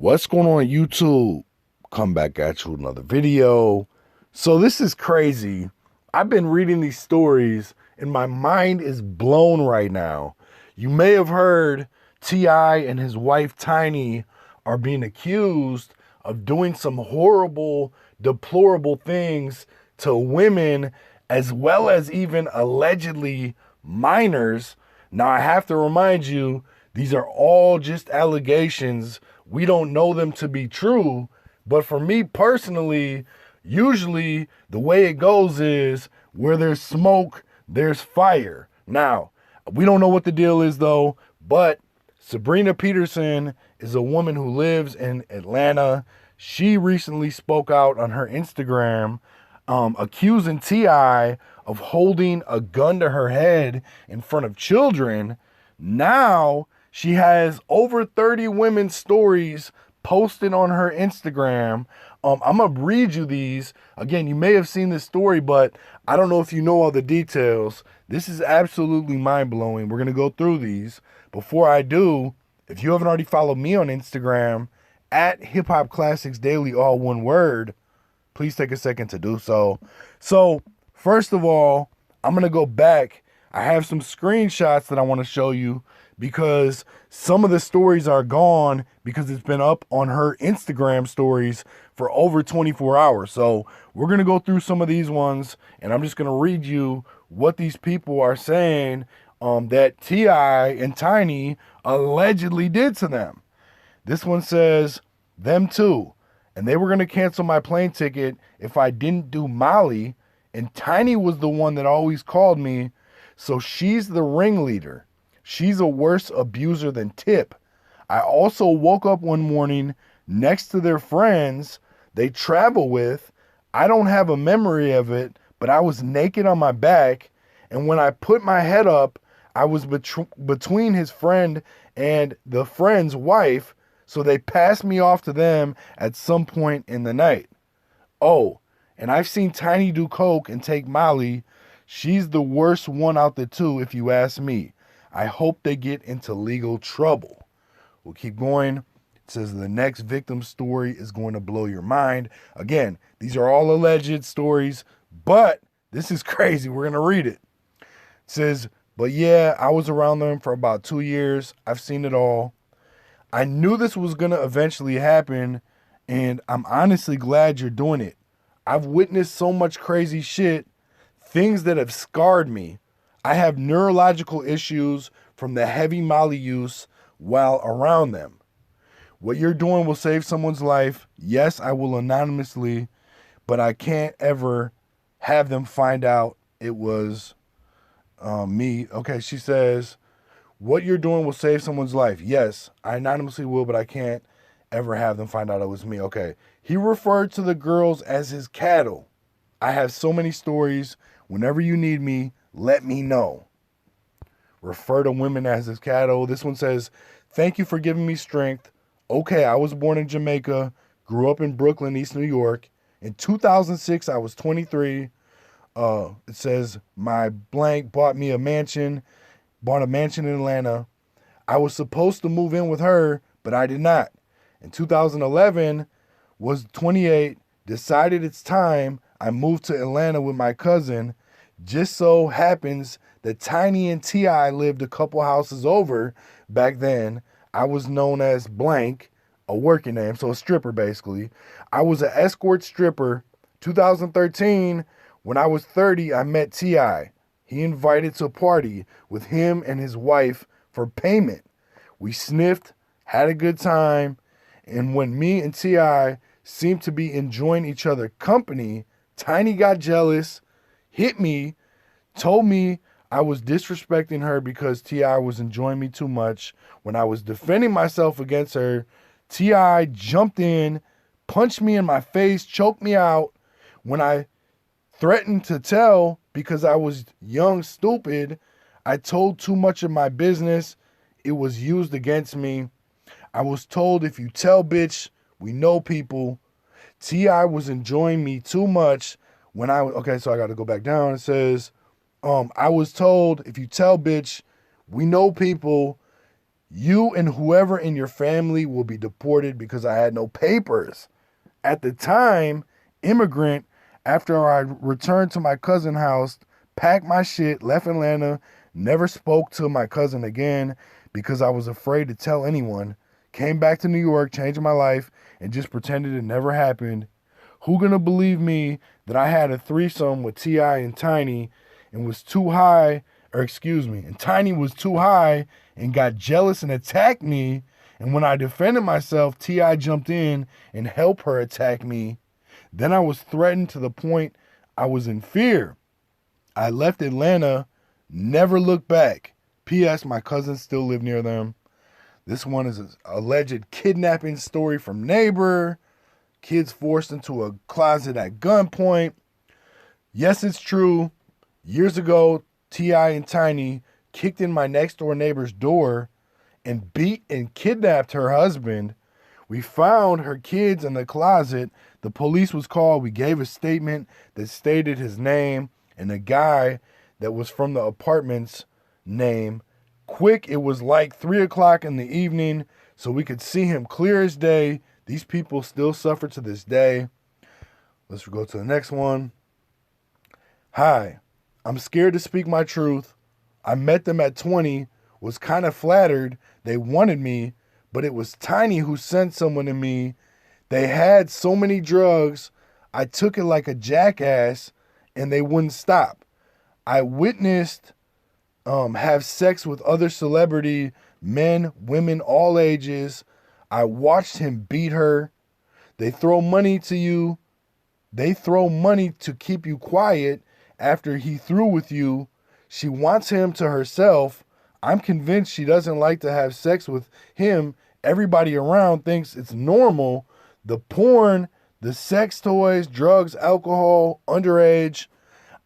What's going on YouTube? Come back at you with another video. So this is crazy. I've been reading these stories and my mind is blown right now. You may have heard T.I. and his wife Tiny are being accused of doing some horrible, deplorable things to women as well as even allegedly minors. Now I have to remind you, these are all just allegations. We don't know them to be true. But for me personally, usually the way it goes is where there's smoke, there's fire. Now, we don't know what the deal is though, but Sabrina Peterson is a woman who lives in Atlanta. She recently spoke out on her Instagram, accusing T.I. of holding a gun to her head in front of children. Now she has over 30 women's stories posted on her Instagram. I'm going to read you these. Again, you may have seen this story, but I don't know if you know all the details. This is absolutely mind-blowing. We're going to go through these. Before I do, if you haven't already followed me on Instagram, at Hip Hop Classics Daily, all one word, please take a second to do so. So, first of all, I'm going to go back. I have some screenshots that I want to show you because some of the stories are gone because it's been up on her Instagram stories for over 24 hours. So we're going to go through some of these ones and I'm just going to read you what these people are saying that T.I. and Tiny allegedly did to them. This one says, them too. And they were going to cancel my plane ticket if I didn't do Molly. And Tiny was the one that always called me. So she's the ringleader. She's a worse abuser than Tip. I also woke up one morning next to their friends they travel with. I don't have a memory of it, but I was naked on my back. And when I put my head up, I was between his friend and the friend's wife. So they passed me off to them at some point in the night. Oh, and I've seen Tiny do coke and take Molly. She's the worst one out the two, if you ask me. I hope they get into legal trouble. We'll keep going. It says the next victim's story is going to blow your mind. Again, these are all alleged stories, but this is crazy. We're going to read it. It says, but yeah, I was around them for about 2 years. I've seen it all. I knew this was going to eventually happen, and I'm honestly glad you're doing it. I've witnessed so much crazy shit, things that have scarred me. I have neurological issues from the heavy Molly use while around them. What you're doing will save someone's life. Yes, I will anonymously, but I can't ever have them find out it was me. Okay, she says, what you're doing will save someone's life. Yes, I anonymously will, but I can't ever have them find out it was me. Okay. He referred to the girls as his cattle. I have so many stories. Whenever you need me, let me know. Refer to women as his cattle. This one says, thank you for giving me strength. Okay, I was born in Jamaica, grew up in Brooklyn, East New York. In 2006, I was 23. It says, my blank bought a mansion in Atlanta. I was supposed to move in with her, but I did not. In 2011, was 28, decided it's time. I moved to Atlanta with my cousin. Just so happens that Tiny and T.I. lived a couple houses over back then. I was known as blank, a working name, so a stripper basically. I was an escort stripper. 2013, when I was 30, I met T.I. He invited to a party with him and his wife for payment. We sniffed, had a good time, and when me and T.I. seemed to be enjoying each other's company, Tiny got jealous, hit me, told me I was disrespecting her because T.I. was enjoying me too much. When I was defending myself against her, T.I. jumped in, punched me in my face, choked me out. When I threatened to tell because I was young, stupid, I told too much of my business. It was used against me. I was told, if you tell, bitch, we know people. T.I. was enjoying me too much when okay, so I got to go back down. It says, I was told, if you tell, bitch, we know people, You and whoever in your family will be deported because I had no papers. At the time, immigrant, after I returned to my cousin's house, packed my shit, left Atlanta, never spoke to my cousin again because I was afraid to tell anyone. Came back to New York, changed my life, and just pretended it never happened. Who gonna believe me that I had a threesome with T.I. and Tiny and was too high, and Tiny was too high and got jealous and attacked me. And when I defended myself, T.I. jumped in and helped her attack me. Then I was threatened to the point I was in fear. I left Atlanta, never looked back. P.S. My cousins still live near them. This one is an alleged kidnapping story from neighbor. Kids forced into a closet at gunpoint. Yes, it's true. Years ago, T.I. and Tiny kicked in my next door neighbor's door and beat and kidnapped her husband. We found her kids in the closet. The police was called. We gave a statement that stated his name and the guy that was from the apartment's name. Quick, it was like 3 o'clock in the evening, so we could see him clear as day. These people still suffer to this day. Let's go to the next one. Hi, I'm scared to speak my truth. I met them at 20, was kind of flattered. They wanted me, but it was Tiny who sent someone to me. They had so many drugs, I took it like a jackass, and they wouldn't stop. I witnessed have sex with other celebrity, men, women, all ages. I watched him beat her. They throw money to you. They throw money to keep you quiet after he threw with you. She wants him to herself. I'm convinced she doesn't like to have sex with him. Everybody around thinks it's normal. The porn, the sex toys, drugs, alcohol, underage.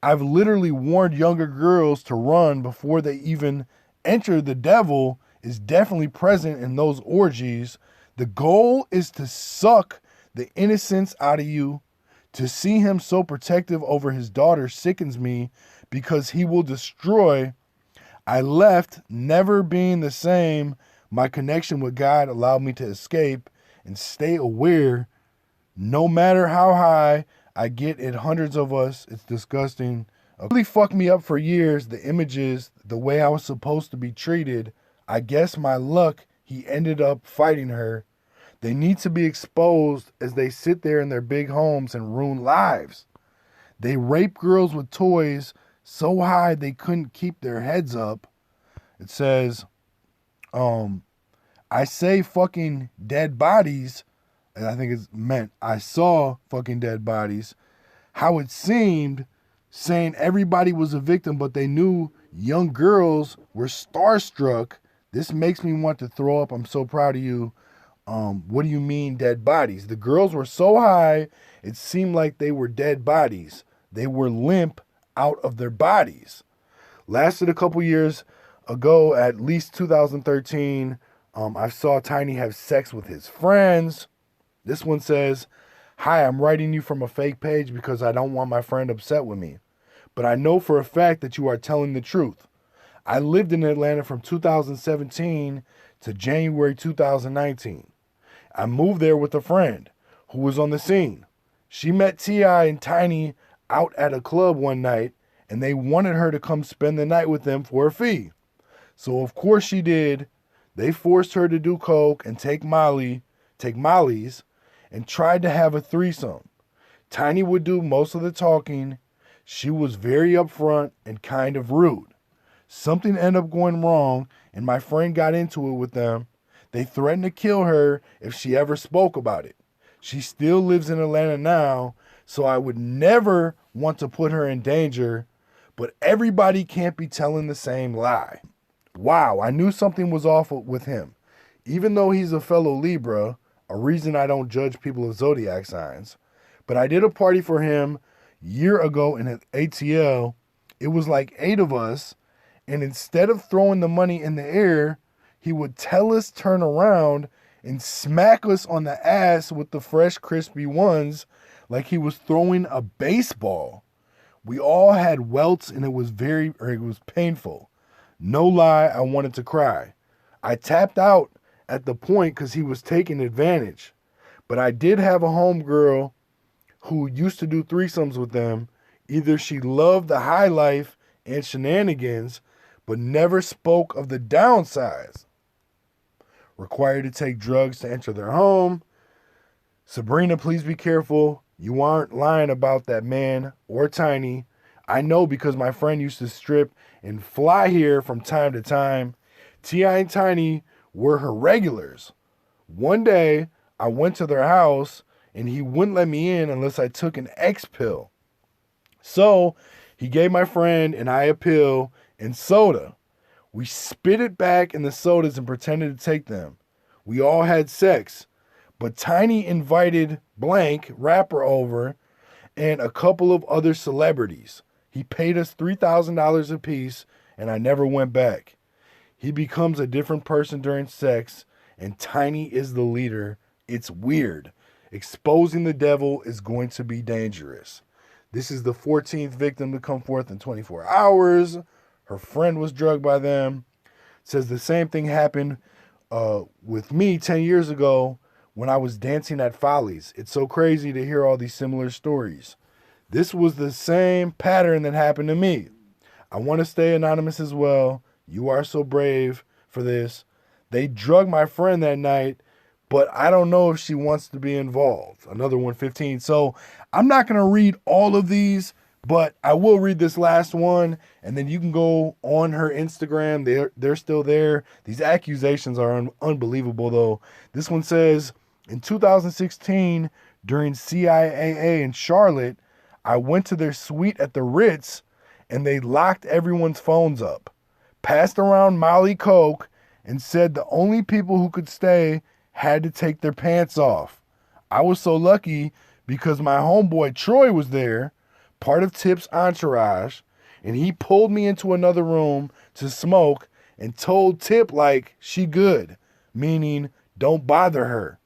I've literally warned younger girls to run before they even enter. The devil is definitely present in those orgies. The goal is to suck the innocence out of you. To see him so protective over his daughter sickens me because he will destroy. I left never being the same. My connection with God allowed me to escape and stay aware. No matter how high I get at hundreds of us, it's disgusting. It really fucked me up for years, the images, the way I was supposed to be treated. I guess my luck, he ended up fighting her. They need to be exposed as they sit there in their big homes and ruin lives. They rape girls with toys so high they couldn't keep their heads up. It says, I say fucking dead bodies, and I think it's meant I saw fucking dead bodies. How it seemed, saying everybody was a victim, but they knew young girls were starstruck. This makes me want to throw up. I'm so proud of you. What do you mean dead bodies? The girls were so high, it seemed like they were dead bodies. They were limp out of their bodies. Lasted a couple years ago, at least 2013. I saw Tiny have sex with his friends. This one says, hi, I'm writing you from a fake page because I don't want my friend upset with me. But I know for a fact that you are telling the truth. I lived in Atlanta from 2017 to January 2019. I moved there with a friend who was on the scene. She met T.I. and Tiny out at a club one night, and they wanted her to come spend the night with them for a fee. So of course she did. They forced her to do coke and take Molly's, and tried to have a threesome. Tiny would do most of the talking. She was very upfront and kind of rude. Something ended up going wrong, and my friend got into it with them. They threatened to kill her if she ever spoke about it. She still lives in Atlanta now, so I would never want to put her in danger, but everybody can't be telling the same lie. Wow, I knew something was off with him. Even though he's a fellow Libra, a reason I don't judge people of zodiac signs. But I did a party for him a year ago in an ATL. It was like 8 of us, and instead of throwing the money in the air, he would tell us turn around and smack us on the ass with the fresh crispy ones like he was throwing a baseball. We all had welts and it was painful. No lie, I wanted to cry. I tapped out at the point because he was taking advantage. But I did have a homegirl who used to do threesomes with them. Either she loved the high life and shenanigans, but never spoke of the downsides. Required to take drugs to enter their home. Sabrina, please be careful. You aren't lying about that man or Tiny. I know because my friend used to strip and fly here from time to time. T.I. and Tiny were her regulars. One day, I went to their house and he wouldn't let me in unless I took an X pill. So he gave my friend and I a pill and soda. We spit it back in the sodas and pretended to take them. We all had sex, but Tiny invited blank rapper over and a couple of other celebrities. He paid us $3,000 apiece and I never went back. He becomes a different person during sex and Tiny is the leader. It's weird. Exposing the devil is going to be dangerous. This is the 14th victim to come forth in 24 hours. Her friend was drugged by them. Says the same thing happened with me 10 years ago when I was dancing at Follies. It's so crazy to hear all these similar stories. This was the same pattern that happened to me. I want to stay anonymous as well. You are so brave for this. They drugged my friend that night, but I don't know if she wants to be involved. Another 115. So I'm not going to read all of these, but I will read this last one, and then you can go on her Instagram. They're still there. These accusations are unbelievable, though. This one says, in 2016, during CIAA in Charlotte, I went to their suite at the Ritz, and they locked everyone's phones up, passed around Molly Coke, and said the only people who could stay had to take their pants off. I was so lucky because my homeboy Troy was there, part of Tip's entourage, and he pulled me into another room to smoke and told Tip like she good, meaning don't bother her.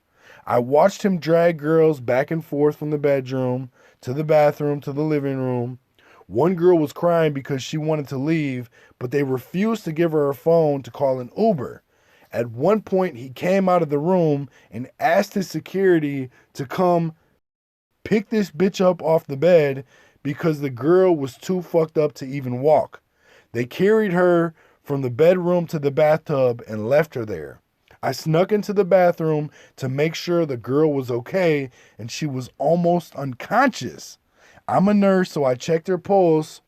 I watched him drag girls back and forth from the bedroom to the bathroom to the living room. One girl was crying because she wanted to leave, but they refused to give her her phone to call an Uber. At one point, he came out of the room and asked his security to come pick this bitch up off the bed because the girl was too fucked up to even walk. They carried her from the bedroom to the bathtub and left her there. I snuck into the bathroom to make sure the girl was okay, and she was almost unconscious. I'm a nurse, so I checked her pulse.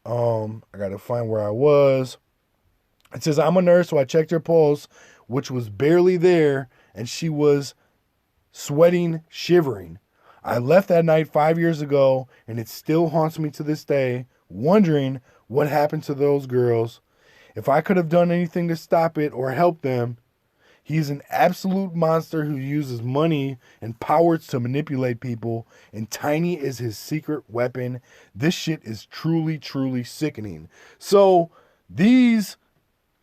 I gotta find where I was. It says, I'm a nurse, so I checked her pulse, which was barely there, and she was sweating, shivering. I left that night 5 years ago, and it still haunts me to this day, wondering what happened to those girls. If I could have done anything to stop it or help them. He's an absolute monster who uses money and power to manipulate people, and Tiny is his secret weapon. This shit is truly, truly sickening. So these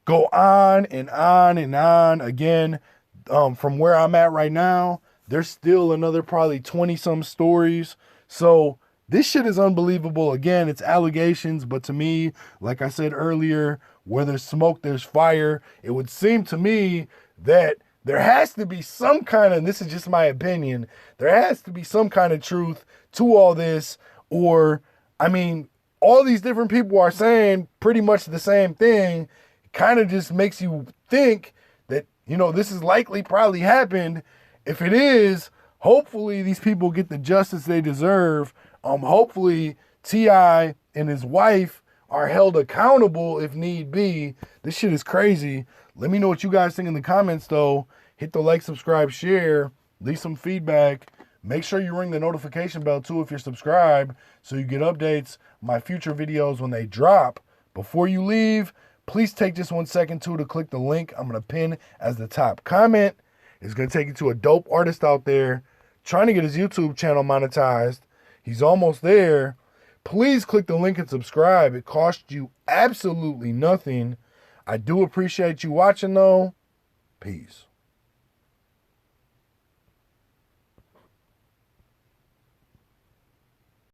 go on and on and on. Again, from where I'm at right now, there's still another probably 20-some stories. So this shit is unbelievable. Again, it's allegations, but to me, like I said earlier, where there's smoke, there's fire. It would seem to me that there has to be some kind of, and this is just my opinion, there has to be some kind of truth to all this. Or, I mean, all these different people are saying pretty much the same thing. It kind of just makes you think that, you know, this is likely probably happened. If it is, hopefully these people get the justice they deserve. Hopefully T.I. and his wife are held accountable if need be. This shit is crazy. Let me know what you guys think in the comments, though. Hit the like, subscribe, share. Leave some feedback. Make sure you ring the notification bell, too, if you're subscribed, so you get updates on my future videos when they drop. Before you leave, please take just 1 second, too, to click the link I'm going to pin as the top comment. It's going to take you to a dope artist out there trying to get his YouTube channel monetized. He's almost there. Please click the link and subscribe. It costs you absolutely nothing. I do appreciate you watching, though. Peace.